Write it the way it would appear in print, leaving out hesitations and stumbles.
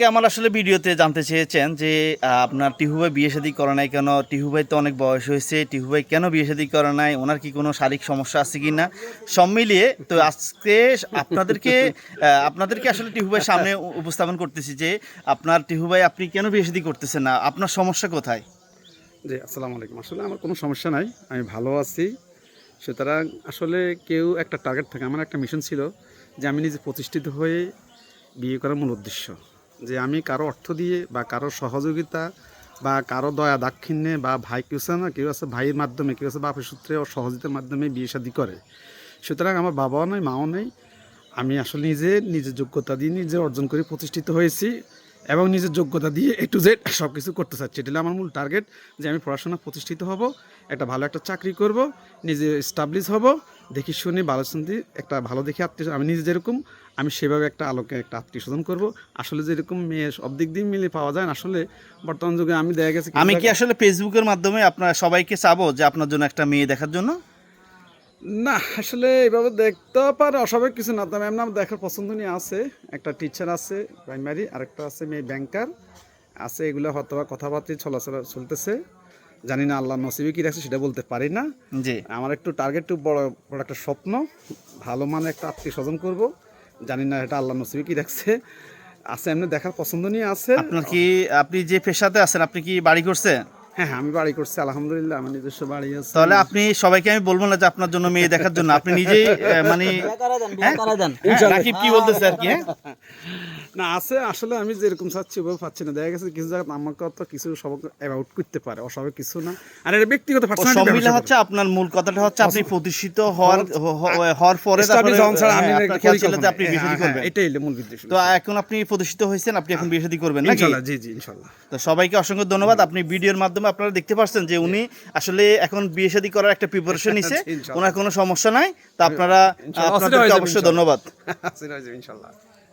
আমার আসলে ভিডিওতে জানতে চেয়েছেন যে আপনার টিহু ভাই বিয়ে শাদী করে নাই কেন? টিহু ভাই তো অনেক বয়স হয়েছে, টিহু ভাই কেন বিয়ে শাদী করে নাই? ওনার কি কোনো শারীরিক সমস্যা আছে কি না? সব মিলিয়ে তো আজকে আপনাদেরকে আসলে টিহু ভাইয়ের সামনে উপস্থাপন করতেছি যে আপনার টিহু ভাই আপনি কেন বিয়ে শাদী করতেছেন না? আপনার সমস্যা কোথায়? জি, আসসালামু আলাইকুম। আসলে আমার কোনো সমস্যা নাই। আমি ভালো আছি। সুতরাং আসলে কেউ একটা টার্গেট থাকে। আমার একটা মিশন ছিল যে আমি নিজে প্রতিষ্ঠিত হয়ে বিয়ে করার মূল উদ্দেশ্য। যে আমি কারো অর্থ দিয়ে বা কারো সহযোগিতা বা কারো দয়া দাক্ষিণ্যে বা ভাই কেউ আছে না, কেউ আছে ভাইয়ের মাধ্যমে, কেউ আছে বাপের সূত্রে ও সহযোগিতার মাধ্যমে বিয়ে শাদী করে। সুতরাং আমার বাবাও নেই, মাও নেই। আমি আসলে নিজের যোগ্যতা দিয়ে নিজে অর্জন করে প্রতিষ্ঠিত হয়েছি এবং নিজের যোগ্যতা দিয়ে A to Z সব কিছু করতে চাচ্ছি। এটা হলো আমার মূল টার্গেট যে আমি পড়াশোনা প্রতিষ্ঠিত হব, একটা ভালো একটা চাকরি করব, নিজে এস্টাবলিশ হব, দেখি শুনি ভালো শুনতে একটা ভালো দেখে আত্মীয় আমি নিজে যেরকম আমি সেভাবে একটা আলোকে একটা আত্মীয় স্বজন করবো। আসলে যেরকম মেয়ে সব দিক দিয়ে মিলে পাওয়া যায় না, আসলে বর্তমান যুগে আমি দেখা গেছে আমি কি আসলে ফেসবুকের মাধ্যমে আপনার সবাইকে চাবো যে আপনার জন্য একটা মেয়ে দেখার জন্য? না, আসলে এইভাবে দেখতেও পারে অস্বাভাবিক কিছু না। তবে এমনি আমার দেখার পছন্দ নিয়ে আছে। একটা টিচার আছে প্রাইমারি, আরেকটা আছে মেয়ে ব্যাংকার আছে। এগুলো হয়তো বা কথাবার্তা চলাচল চলতেছে। জানি না আল্লাহ নসিবে কি রাখছে সেটা বলতে পারি না। জি। আমার একটু টার্গেট একটু বড় বড় একটা স্বপ্ন, ভালো মানে একটা আত্মীয় স্বজন করবো। জানি না এটা আল্লাহ নসিবে কি রাখছে। আছে এমনি দেখার পছন্দ নিয়ে আছে। আপনি যে পেশাতে আছেন আপনি কি বাড়ি করছেন? হ্যাঁ হ্যাঁ, আমি বাড়ি করছি আলহামদুলিল্লাহ, আমার নিজস্ব বাড়ি আছে। তাহলে আপনি সবাইকে আমি বলবো না যে আপনার জন্য মেয়ে দেখার জন্য, আপনি নিজেই মানে হ্যাঁ? রাকিব কি বলতেছে আর কি? হ্যাঁ? না আছে, আসলে আমি যেরকম চাচ্ছি ওভাবে পাচ্ছি না। দেখা গেছে কিছু জায়গায় আমাকে তো কিছু সবক অ্যাবাউট করতে পারে, অস্বাভাবিক কিছু না। আর এটা ব্যক্তিগত ও সব মিলে হচ্ছে আপনার মূল কথাটা হচ্ছে আপনি প্রতিষ্ঠিত হওয়ার পরে তারপরে আপনার খেয়াল ছিল যে আপনি বিয়ে শাদী করবেন। এটাই হলো মূল উদ্দেশ্য। তো এখন আপনি প্রতিষ্ঠিত হয়েছেন, আপনি এখন বিয়ে শাদী করবেন নাকি? ইনশাআল্লাহ, জি জি ইনশাআল্লাহ। তো সবাইকে অসংখ্য ধন্যবাদ। আপনি ভিডিওর মাধ্যমে আপনারা দেখতে পাচ্ছেন যে উনি আসলে এখন বিয়ে শাদী করার একটা প্রিপারেশন নিছে, ইনশাআল্লাহ। ওনার কোনো সমস্যা নাই। তো আপনারা ইনশাআল্লাহ, আপনাদেরকে অবশ্যই ধন্যবাদ। ইনশাআল্লাহ।